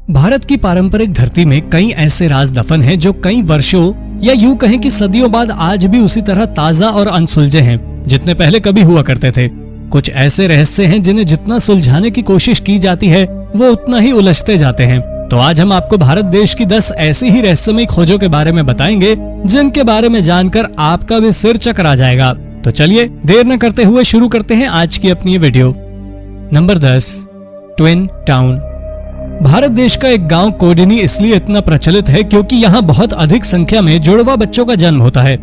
भारत की पारंपरिक धरती में कई ऐसे राज दफन हैं जो कई वर्षों या यूं कहें कि सदियों बाद आज भी उसी तरह ताजा और अनसुलझे हैं जितने पहले कभी हुआ करते थे। कुछ ऐसे रहस्य हैं जिन्हें जितना सुलझाने की कोशिश की जाती है वो उतना ही उलझते जाते हैं। तो आज हम आपको भारत देश की 10 ऐसी ही रहस्यमयी खोजों के बारे में बताएंगे जिनके बारे में जानकर आपका भी सिर चकरा जाएगा। तो चलिए देर न करते हुए शुरू करते हैं आज की अपनी video. Number 10, twin town. Bharat देश का एक गांव कोडिनी इसलिए इतना प्रचलित है क्योंकि यहाँ बहुत अधिक संख्या में जुड़वा बच्चों का जन्म होता है।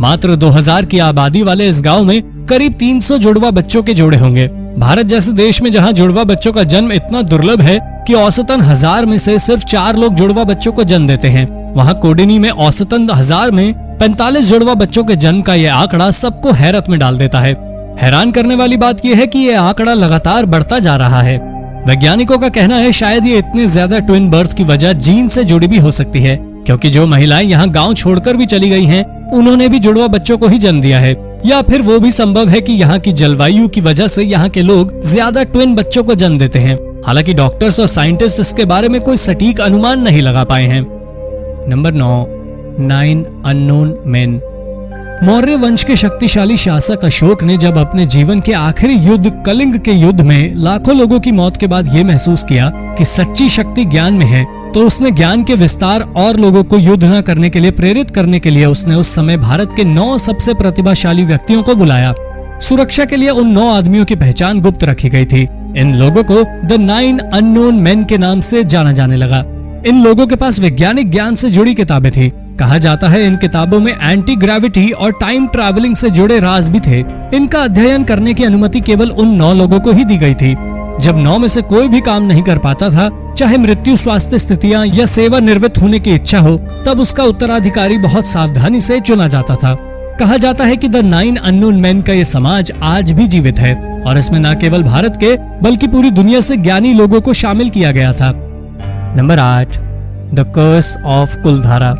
मात्र 2000 की आबादी वाले इस गांव में करीब 300 जुड़वा बच्चों के जोड़े होंगे। भारत जैसे देश में जहाँ जुड़वा बच्चों का जन्म इतना दुर्लभ है कि औसतन 1000 में से सिर्फ 4 लोग जुड़वा बच्चों को जन्म देते हैं, वहाँ कोडिनी में औसतन 1000 में 45 जुड़वा बच्चों के जन्म का यह आंकड़ा सबको हैरत में डाल देता है। हैरान करने वाली बात यह है कि यह आंकड़ा लगातार बढ़ता जा रहा है। वैज्ञानिकों का कहना है शायद ये इतने ज्यादा ट्विन बर्थ की वजह जीन से जुड़ी भी हो सकती है, क्योंकि जो महिलाएं यहाँ गांव छोड़कर भी चली गई हैं, उन्होंने भी जुड़वा बच्चों को ही जन्म दिया है। या फिर वो भी संभव है कि यहाँ की जलवायु की वजह से यहाँ के लोग ज्यादा ट्विन बच्चों को जन्म देते हैं। हालांकि डॉक्टर्स और साइंटिस्ट इसके बारे में कोई सटीक अनुमान नहीं लगा पाए हैं। Number 9, 9 unknown main. मौर्य वंश के शक्तिशाली शासक अशोक ने जब अपने जीवन के आखिरी युद्ध कलिंग के युद्ध में लाखों लोगों की मौत के बाद ये महसूस किया कि सच्ची शक्ति ज्ञान में है, तो उसने ज्ञान के विस्तार और लोगों को युद्ध न करने के लिए प्रेरित करने के लिए उसने उस समय भारत के 9 सबसे प्रतिभाशाली व्यक्तियों को बुलाया। सुरक्षा के लिए उन 9 आदमियों की पहचान गुप्त रखी गई थी। इन लोगों को द 9 अननोन मेन के नाम से जाना जाने लगा। इन लोगों के पास वैज्ञानिक ज्ञान से जुड़ी किताबें थी। कहा जाता है इन किताबों में एंटी ग्रेविटी और टाइम ट्रैवलिंग से जुड़े राज भी थे। इनका अध्ययन करने की अनुमति केवल उन 9 लोगों को ही दी गई थी। जब 9 में से कोई भी काम नहीं कर पाता था, चाहे मृत्यु, स्वास्थ्य स्थितियां या सेवा निवृत्त होने की इच्छा हो, तब उसका उत्तराधिकारी बहुत सावधानी से चुना जाता था। कहा जाता है कि द 9 अननोन मेन का ये समाज आज भी जीवित है और इसमें न केवल भारत के बल्कि पूरी दुनिया से ज्ञानी लोगों को शामिल किया गया था। नंबर 8, द कर्स ऑफ कुलधारा।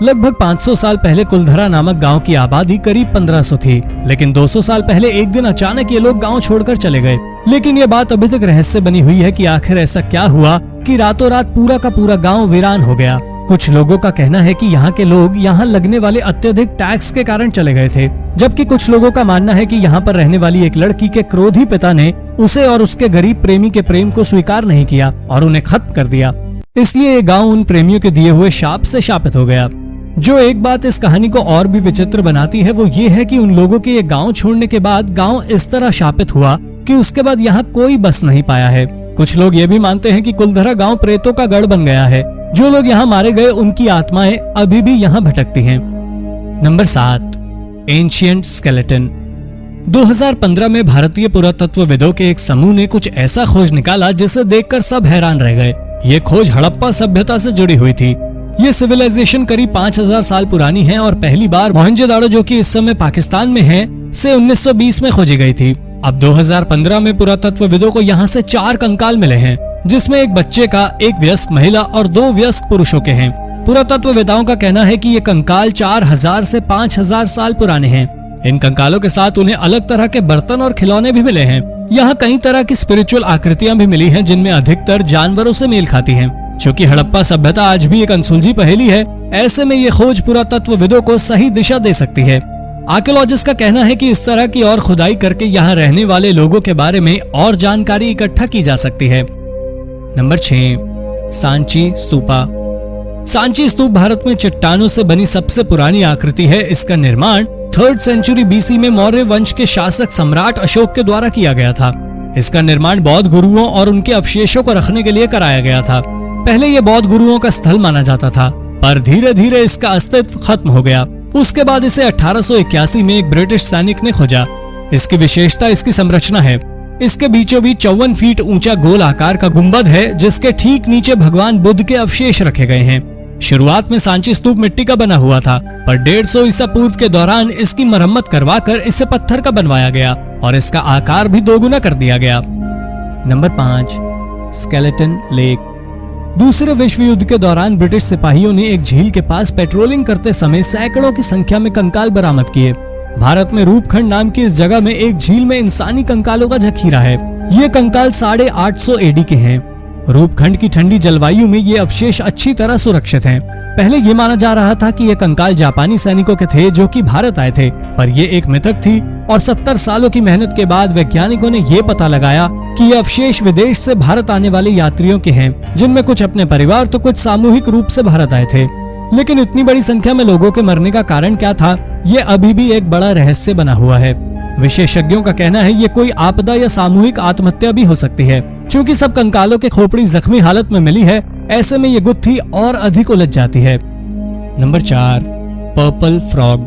लगभग 500 साल पहले कुलधरा नामक गांव की आबादी करीब 1500 थी, लेकिन 200 साल पहले एक दिन अचानक ये लोग गांव छोड़कर चले गए। लेकिन ये बात अभी तक रहस्य बनी हुई है कि आखिर ऐसा क्या हुआ कि रातों रात पूरा का पूरा गांव वीरान हो गया। कुछ लोगों का कहना है कि यहाँ के लोग यहाँ लगने वाले अत्यधिक टैक्स के कारण चले गए थे, जबकि कुछ लोगों का मानना है कि यहाँ पर रहने वाली एक लड़की के क्रोधी पिता ने उसे और उसके गरीब प्रेमी के प्रेम को स्वीकार नहीं किया और उन्हें खत्म कर दिया। इसलिए ये गाँव उन प्रेमियों के दिए हुए शाप से शापित हो गया। जो एक बात इस कहानी को और भी विचित्र बनाती है वो ये है कि उन लोगों के ये गांव छोड़ने के बाद गांव इस तरह शापित हुआ कि उसके बाद यहाँ कोई बस नहीं पाया है। कुछ लोग ये भी मानते हैं कि कुलधरा गांव प्रेतों का गढ़ बन गया है। जो लोग यहाँ मारे गए उनकी आत्माएं अभी भी यहाँ भटकती हैं। Number 7, ancient skeleton. 2015 में भारतीय पुरातत्वविदों के एक समूह ने कुछ ऐसा खोज निकाला जिसे देखकर सब हैरान रह गए। ये खोज हड़प्पा सभ्यता से जुड़ी हुई थी। ये सिविलाइजेशन करीब 5000 साल पुरानी है और पहली बार मोहनजोदाड़ो, जो कि इस समय पाकिस्तान में है, से 1920 में खोजी गई थी। अब 2015 में पुरातत्वविदों को यहाँ से 4 कंकाल मिले हैं, जिसमें एक बच्चे का, एक वयस्क महिला और 2 वयस्क पुरुषों के हैं। पुरातत्ववेताओं का कहना है कि ये कंकाल 4000 से 5000 साल पुराने हैं। इन कंकालों के साथ उन्हें अलग तरह के बर्तन और खिलौने भी मिले हैं। यहाँ कई तरह की स्पिरिचुअल आकृतियां भी मिली हैं, जिनमें अधिकतर जानवरों से मेल खाती हैं। चूँकि हड़प्पा सभ्यता आज भी एक अनसुलझी पहेली है, ऐसे में ये खोज पुरातत्वविदों को सही दिशा दे सकती है। आर्कियोलॉजिस्ट का कहना है कि इस तरह की और खुदाई करके यहाँ रहने वाले लोगों के बारे में और जानकारी इकट्ठा की जा सकती है। नंबर 6, सांची स्तूपा। सांची स्तूप भारत में चट्टानों से बनी सबसे पुरानी आकृति है। इसका निर्माण 3rd सेंचुरी BC में मौर्य वंश के शासक सम्राट अशोक के द्वारा किया गया था। इसका निर्माण बौद्ध गुरुओं और उनके अवशेषों को रखने के लिए कराया गया था। पहले ये बौद्ध गुरुओं का स्थल माना जाता था, पर धीरे धीरे इसका अस्तित्व खत्म हो गया। उसके बाद इसे 1881 में एक ब्रिटिश सैनिक ने खोजा। इसकी विशेषता इसकी संरचना है। इसके बीचों बीच 54 फीट ऊंचा गोल आकार का गुंबद है, जिसके ठीक नीचे भगवान बुद्ध के अवशेष रखे गए हैं। शुरुआत में सांची स्तूप मिट्टी का बना हुआ था, पर 150 ईसा पूर्व के दौरान इसकी मरम्मत करवाकर इसे पत्थर का बनवाया गया और इसका आकार भी 2 गुना कर दिया गया। Number 5, skeleton lake. दूसरे विश्व युद्ध के दौरान ब्रिटिश सिपाहियों ने एक झील के पास पेट्रोलिंग करते समय सैकड़ों की संख्या में कंकाल बरामद किए। भारत में रूपखंड नाम की इस जगह में एक झील में इंसानी कंकालों का जखीरा है। ये कंकाल 850 AD के हैं। रूपखंड की ठंडी जलवायु में ये अवशेष अच्छी तरह सुरक्षित हैं। पहले ये माना जा रहा था कि ये कंकाल जापानी सैनिकों के थे जो कि भारत आए थे, पर ये एक मिथक थी और 70 सालों की मेहनत के बाद वैज्ञानिकों ने ये पता लगाया कि ये अवशेष विदेश से भारत आने वाले यात्रियों के हैं, जिनमें कुछ अपने परिवार तो कुछ सामूहिक रूप से भारत आए थे। लेकिन इतनी बड़ी संख्या में लोगों के मरने का कारण क्या था, ये अभी भी एक बड़ा रहस्य बना हुआ है। विशेषज्ञों का कहना है ये कोई आपदा या सामूहिक आत्महत्या भी हो सकती है। चूँकि सब कंकालों के खोपड़ी जख्मी हालत में मिली है, ऐसे में ये गुत्थी और अधिक उलझ जाती है। Number 4, purple frog.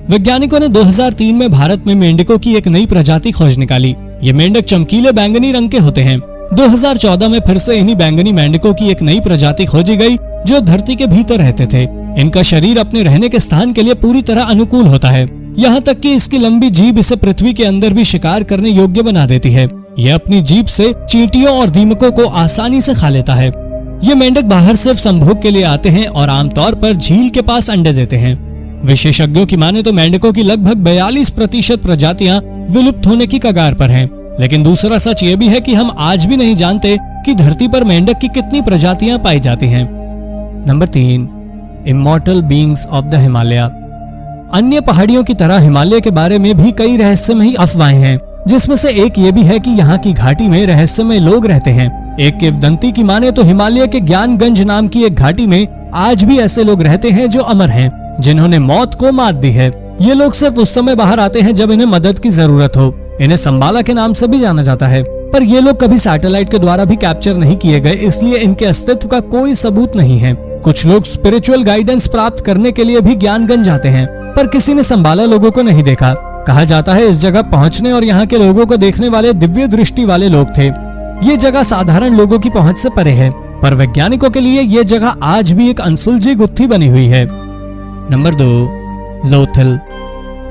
वैज्ञानिकों ने 2003 में भारत में मेंढकों की एक नई प्रजाति खोज निकाली। ये मेंढक चमकीले बैंगनी रंग के होते हैं। 2014 में फिर से इन्हीं बैंगनी मेंढकों की एक नई प्रजाति खोजी गई जो धरती के भीतर रहते थे। इनका शरीर अपने रहने के स्थान के लिए पूरी तरह अनुकूल होता है, यहाँ तक कि इसकी लंबी जीभ इसे पृथ्वी के अंदर भी शिकार करने योग्य बना देती है। यह अपनी जीभ से चींटियों और दीमकों को आसानी से खा लेता है। ये मेंढक बाहर सिर्फ संभोग के लिए आते हैं और आमतौर पर झील के पास अंडे देते हैं। विशेषज्ञों की माने तो मेंढकों की लगभग 42% प्रजातियां विलुप्त होने की कगार पर हैं। लेकिन दूसरा सच ये भी है कि हम आज भी नहीं जानते कि धरती पर मेंढक की कितनी प्रजातियां पाई जाती हैं। Number 3, immortal beings of the Himalaya. अन्य पहाड़ियों की तरह हिमालय के बारे में भी कई रहस्यमयी अफवाहें हैं, जिसमें से एक ये भी है कि यहाँ की घाटी में रहस्यमय लोग रहते हैं। एक किंवदंती की माने तो हिमालय के ज्ञानगंज नाम की एक घाटी में आज भी ऐसे लोग रहते हैं जो अमर हैं, जिन्होंने मौत को मात दी है। ये लोग सिर्फ उस समय बाहर आते हैं जब इन्हें मदद की जरूरत हो। इन्हें संबाला के नाम से भी जाना जाता है, पर ये लोग कभी सैटेलाइट के द्वारा भी कैप्चर नहीं किए गए, इसलिए इनके अस्तित्व का कोई सबूत नहीं है। कुछ लोग स्पिरिचुअल गाइडेंस प्राप्त करने के लिए भी ज्ञानगंज जाते हैं, पर किसी ने संबाला लोगों को नहीं देखा। कहा जाता है इस जगह पहुंचने और यहाँ के लोगों को देखने वाले दिव्य दृष्टि वाले लोग थे। ये जगह साधारण लोगों की पहुंच से परे है, पर वैज्ञानिकों के लिए ये जगह आज भी एक अनसुलझी गुत्थी बनी हुई है। नंबर 2, लोथल।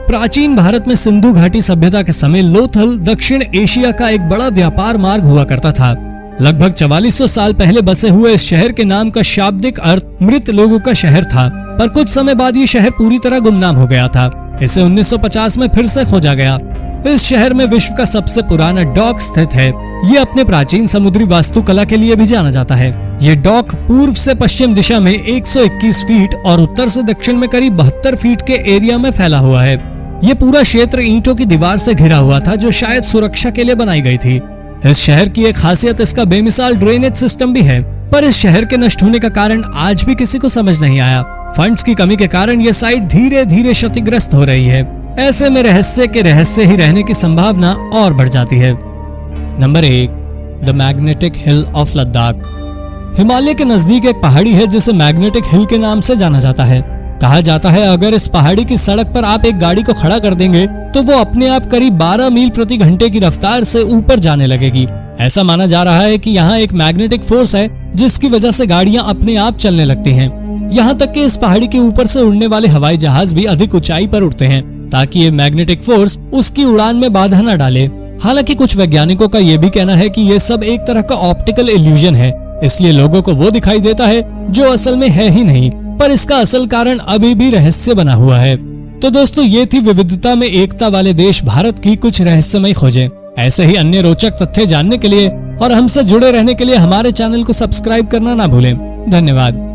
प्राचीन भारत में सिंधु घाटी सभ्यता के समय लोथल दक्षिण एशिया का एक बड़ा व्यापार मार्ग हुआ करता था। लगभग 4400 साल पहले बसे हुए इस शहर के नाम का शाब्दिक अर्थ मृत लोगों का शहर था, पर कुछ समय बाद ये शहर पूरी तरह गुमनाम हो गया था। इसे 1950 में फिर से खोजा गया। इस शहर में विश्व का सबसे पुराना डॉक स्थित है। ये अपने प्राचीन समुद्री वास्तुकला के लिए भी जाना जाता है। ये डॉक पूर्व से पश्चिम दिशा में 121 फीट और उत्तर से दक्षिण में करीब 72 फीट के एरिया में फैला हुआ है। ये पूरा क्षेत्र ईंटों की दीवार से घिरा हुआ था, जो शायद सुरक्षा के लिए बनाई गई थी। इस शहर की एक खासियत इसका बेमिसाल ड्रेनेज सिस्टम भी है, पर इस शहर के नष्ट होने का कारण आज भी किसी को समझ नहीं आया। फंड्स की कमी के कारण ये साइट धीरे धीरे क्षतिग्रस्त हो रही है। ऐसे में रहस्य के रहस्य ही रहने की संभावना और बढ़ जाती है। Number 1, the magnetic hill of Ladakh. Himalaya के नजदीक एक पहाड़ी है जिसे मैग्नेटिक हिल के नाम से जाना जाता है। कहा जाता है अगर इस पहाड़ी की सड़क पर आप एक गाड़ी को खड़ा कर देंगे तो वो अपने आप करीब 12 मील प्रति घंटे की रफ्तार से ऊपर जाने लगेगी। ऐसा माना जा रहा है कि यहाँ एक मैग्नेटिक फोर्स है जिसकी वजह से गाड़ियाँ अपने आप चलने लगती हैं। यहाँ तक कि इस पहाड़ी के ऊपर से उड़ने वाले हवाई जहाज भी अधिक ऊंचाई पर उड़ते हैं ताकि ये मैग्नेटिक फोर्स उसकी उड़ान में बाधा न डाले। हालांकि कुछ वैज्ञानिकों का ये भी कहना है कि ये सब एक तरह का ऑप्टिकल इल्यूजन है, इसलिए लोगों को वो दिखाई देता है जो असल में है ही नहीं, पर इसका असल कारण अभी भी रहस्य बना हुआ है। तो दोस्तों, ये थी विविधता में एकता वाले देश भारत की कुछ रहस्यमय खोजें। ऐसे ही अन्य रोचक तथ्य जानने के लिए और हमसे जुड़े रहने के लिए हमारे चैनल को सब्सक्राइब करना ना भूलें। धन्यवाद।